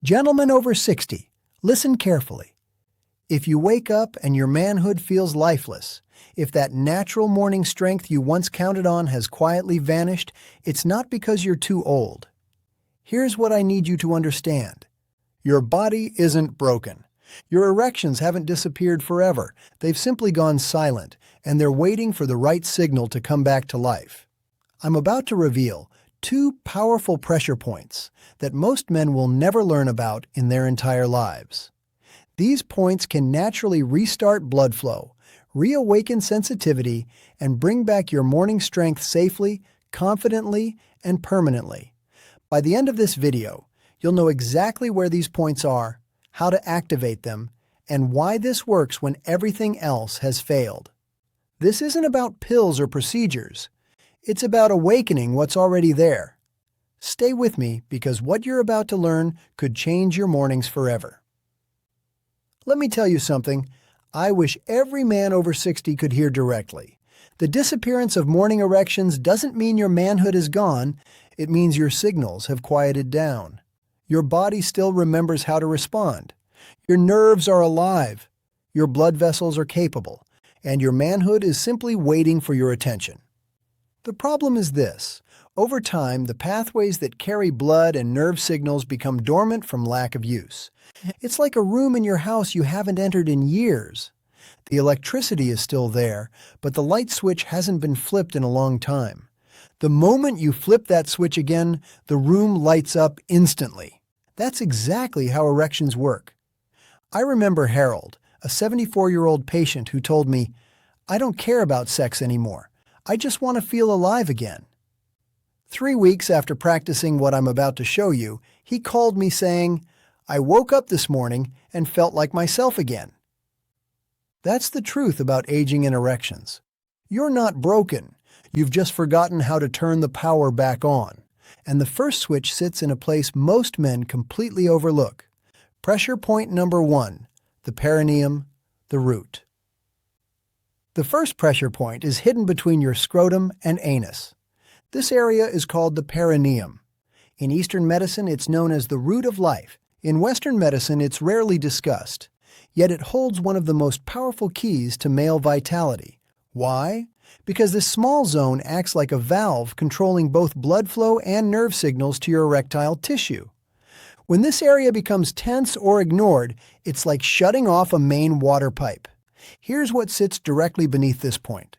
Gentlemen over 60, listen carefully. If you wake up and your manhood feels lifeless, if that natural morning strength you once counted on has quietly vanished, it's not because you're too old. Here's what I need you to understand. Your body isn't broken. Your erections haven't disappeared forever. They've simply gone silent, and they're waiting for the right signal to come back to life. I'm about to reveal two powerful pressure points that most men will never learn about in their entire lives. These points can naturally restart blood flow, reawaken sensitivity, and bring back your morning strength safely, confidently, and permanently. By the end of this video, you'll know exactly where these points are, how to activate them, and why this works when everything else has failed. This isn't about pills or procedures. It's about awakening what's already there. Stay with me because what you're about to learn could change your mornings forever. Let me tell you something I wish every man over 60 could hear directly. The disappearance of morning erections doesn't mean your manhood is gone. It means your signals have quieted down. Your body still remembers how to respond. Your nerves are alive. Your blood vessels are capable. And your manhood is simply waiting for your attention. The problem is this. Over time, the pathways that carry blood and nerve signals become dormant from lack of use. It's like a room in your house you haven't entered in years. The electricity is still there, but the light switch hasn't been flipped in a long time. The moment you flip that switch again, the room lights up instantly. That's exactly how erections work. I remember Harold, a 74-year-old patient who told me, "I don't care about sex anymore. I just want to feel alive again." 3 weeks after practicing what I'm about to show you, he called me saying, "I woke up this morning and felt like myself again." That's the truth about aging and erections. You're not broken. You've just forgotten how to turn the power back on. And the first switch sits in a place most men completely overlook. Pressure point number 1, the perineum, the root. The first pressure point is hidden between your scrotum and anus. This area is called the perineum. In Eastern medicine, it's known as the root of life. In Western medicine, it's rarely discussed. Yet it holds one of the most powerful keys to male vitality. Why? Because this small zone acts like a valve controlling both blood flow and nerve signals to your erectile tissue. When this area becomes tense or ignored, it's like shutting off a main water pipe. Here's what sits directly beneath this point.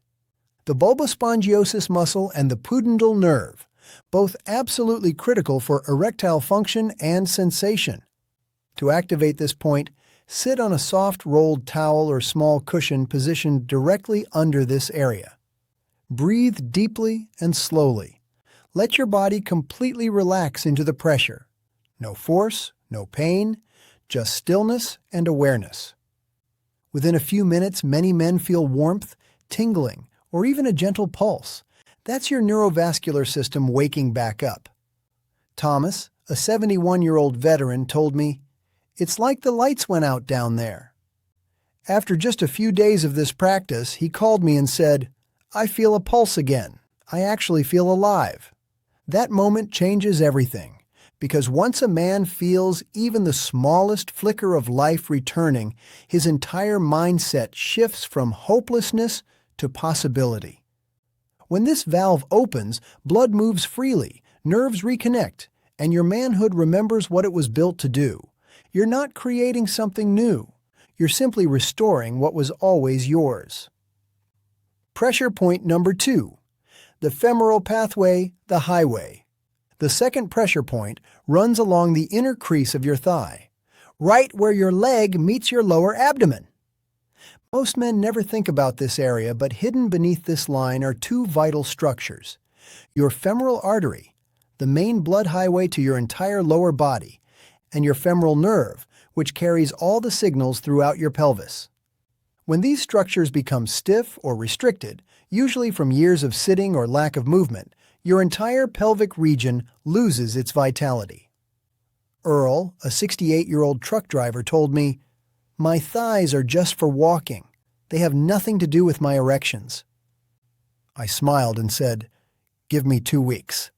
The bulbospongiosus muscle and the pudendal nerve, both absolutely critical for erectile function and sensation. To activate this point, sit on a soft rolled towel or small cushion positioned directly under this area. Breathe deeply and slowly. Let your body completely relax into the pressure. No force, no pain, just stillness and awareness. Within a few minutes, many men feel warmth, tingling, or even a gentle pulse. That's your neurovascular system waking back up. Thomas, a 71-year-old veteran, told me, "It's like the lights went out down there." After just a few days of this practice, he called me and said, "I feel a pulse again. I actually feel alive." That moment changes everything, because once a man feels even the smallest flicker of life returning, his entire mindset shifts from hopelessness to possibility. When this valve opens, blood moves freely, nerves reconnect, and your manhood remembers what it was built to do. You're not creating something new. You're simply restoring what was always yours. Pressure point number 2, the femoral pathway, the highway. The second pressure point runs along the inner crease of your thigh, right where your leg meets your lower abdomen. Most men never think about this area, but hidden beneath this line are two vital structures. Your femoral artery, the main blood highway to your entire lower body, and your femoral nerve, which carries all the signals throughout your pelvis. When these structures become stiff or restricted, usually from years of sitting or lack of movement, your entire pelvic region loses its vitality. Earl, a 68-year-old truck driver, told me, "My thighs are just for walking. They have nothing to do with my erections." I smiled and said, "Give me 2 weeks."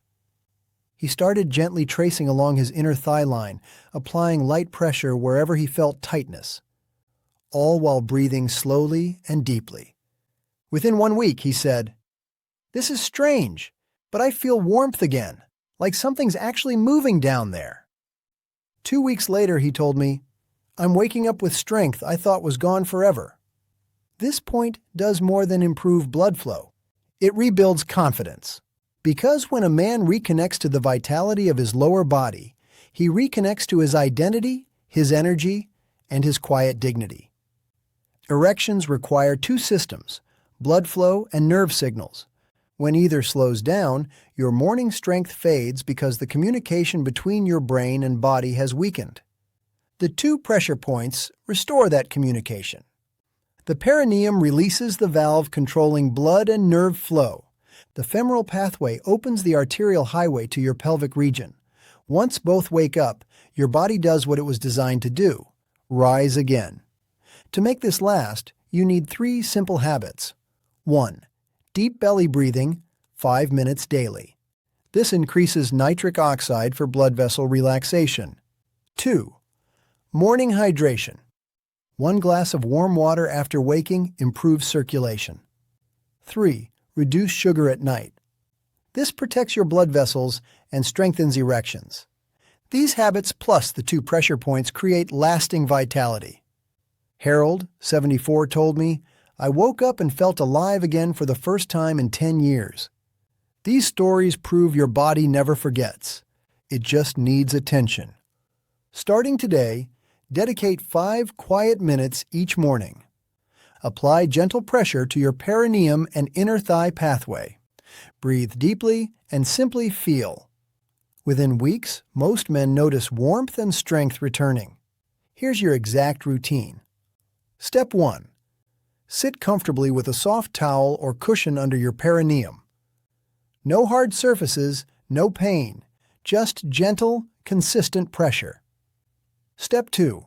He started gently tracing along his inner thigh line, applying light pressure wherever he felt tightness, all while breathing slowly and deeply. Within 1 week, he said, "This is strange, but I feel warmth again, like something's actually moving down there." 2 weeks later, he told me, "I'm waking up with strength I thought was gone forever." This point does more than improve blood flow. It rebuilds confidence. Because when a man reconnects to the vitality of his lower body, he reconnects to his identity, his energy, and his quiet dignity. Erections require two systems, blood flow and nerve signals. When either slows down, your morning strength fades because the communication between your brain and body has weakened. The two pressure points restore that communication. The perineum releases the valve controlling blood and nerve flow. The femoral pathway opens the arterial highway to your pelvic region. Once both wake up, your body does what it was designed to do: rise again. To make this last, you need 3 simple habits. 1. Deep belly breathing, 5 minutes daily. This increases nitric oxide for blood vessel relaxation. 2. Morning hydration. 1 glass of warm water after waking improves circulation. 3. Reduce sugar at night. This protects your blood vessels and strengthens erections. These habits plus the 2 pressure points create lasting vitality. Harold, 74, told me, "I woke up and felt alive again for the first time in 10 years. These stories prove your body never forgets. It just needs attention. Starting today, dedicate 5 quiet minutes each morning. Apply gentle pressure to your perineum and inner thigh pathway. Breathe deeply and simply feel. Within weeks, most men notice warmth and strength returning. Here's your exact routine. Step 1. Sit comfortably with a soft towel or cushion under your perineum. No hard surfaces, no pain, just gentle, consistent pressure. Step 2.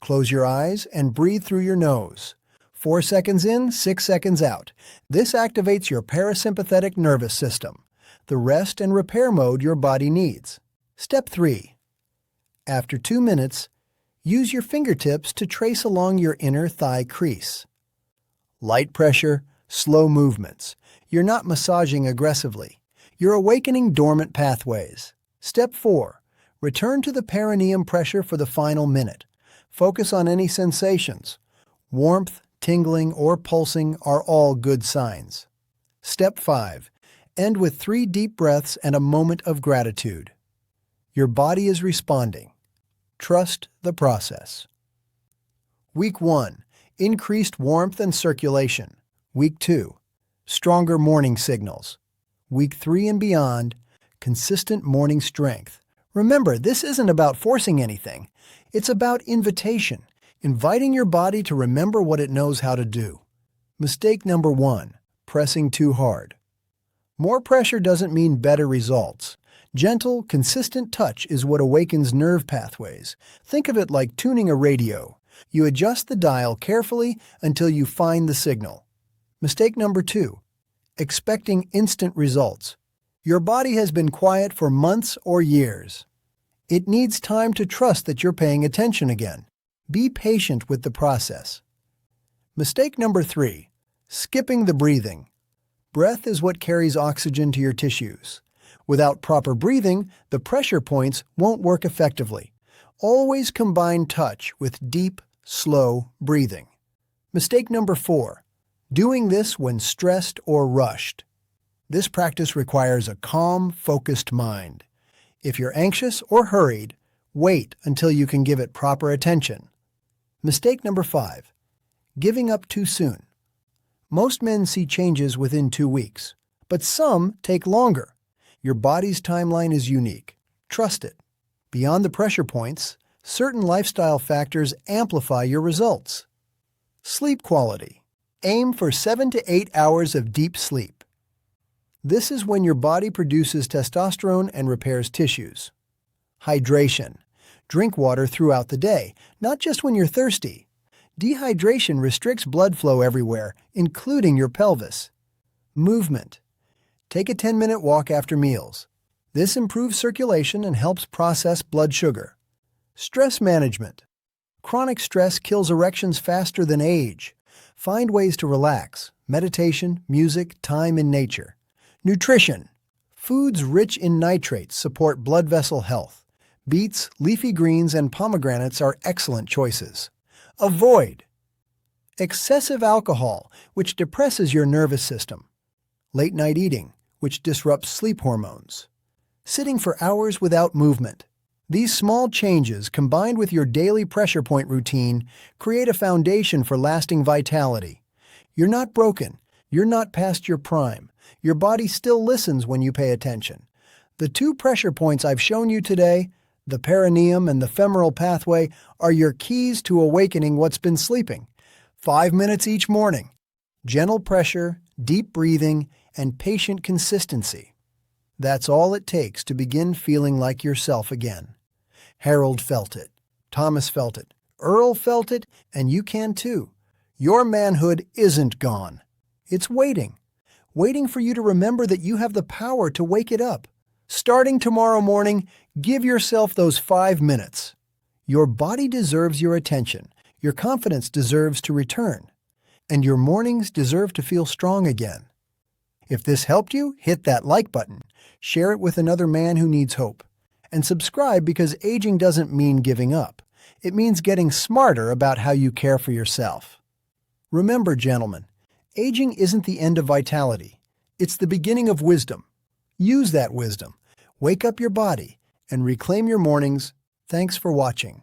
Close your eyes and breathe through your nose. 4 seconds in, 6 seconds out. This activates your parasympathetic nervous system, the rest and repair mode your body needs. Step 3. After 2 minutes, use your fingertips to trace along your inner thigh crease. Light pressure, slow movements. You're not massaging aggressively. You're awakening dormant pathways. Step 4. Return to the perineum pressure for the final minute. Focus on any sensations. Warmth, tingling, or pulsing are all good signs. Step 5. End with 3 deep breaths and a moment of gratitude. Your body is responding. Trust the process. Week 1. Increased warmth and circulation. Week 2. Stronger morning signals. Week 3 and beyond, consistent morning strength. Remember, this isn't about forcing anything. It's about invitation, inviting your body to remember what it knows how to do. Mistake number 1, pressing too hard. More pressure doesn't mean better results. Gentle, consistent touch is what awakens nerve pathways. Think of it like tuning a radio. You adjust the dial carefully until you find the signal. Mistake number 2, expecting instant results. Your body has been quiet for months or years. It needs time to trust that you're paying attention again. Be patient with the process. Mistake number 3, skipping the breathing. Breath is what carries oxygen to your tissues. Without proper breathing, the pressure points won't work effectively. Always combine touch with deep, slow breathing. Mistake number 4, doing this when stressed or rushed. This practice requires a calm, focused mind. If you're anxious or hurried, wait until you can give it proper attention. Mistake number 5, giving up too soon. Most men see changes within 2 weeks, but some take longer. Your body's timeline is unique. Trust it. Beyond the pressure points, certain lifestyle factors amplify your results. Sleep quality. Aim for 7 to 8 hours of deep sleep. This is when your body produces testosterone and repairs tissues. Hydration. Drink water throughout the day, not just when you're thirsty. Dehydration restricts blood flow everywhere, including your pelvis. Movement. Take a 10-minute walk after meals. This improves circulation and helps process blood sugar. Stress management. Chronic stress kills erections faster than age. Find ways to relax. Meditation, music, time in nature. Nutrition. Foods rich in nitrates support blood vessel health. Beets, leafy greens, and pomegranates are excellent choices. Avoid excessive alcohol, which depresses your nervous system. Late-night eating, which disrupts sleep hormones. Sitting for hours without movement. These small changes, combined with your daily pressure point routine, create a foundation for lasting vitality. You're not broken. You're not past your prime. Your body still listens when you pay attention. The two pressure points I've shown you today, the perineum and the femoral pathway, are your keys to awakening what's been sleeping. 5 minutes each morning. Gentle pressure, deep breathing, and patient consistency. That's all it takes to begin feeling like yourself again. Harold felt it. Thomas felt it. Earl felt it, and you can too. Your manhood isn't gone. It's waiting. Waiting for you to remember that you have the power to wake it up. Starting tomorrow morning, give yourself those 5 minutes. Your body deserves your attention. Your confidence deserves to return. And your mornings deserve to feel strong again. If this helped you, hit that like button. Share it with another man who needs hope. And subscribe, because aging doesn't mean giving up. It means getting smarter about how you care for yourself. Remember, gentlemen, aging isn't the end of vitality. It's the beginning of wisdom. Use that wisdom. Wake up your body and reclaim your mornings. Thanks for watching.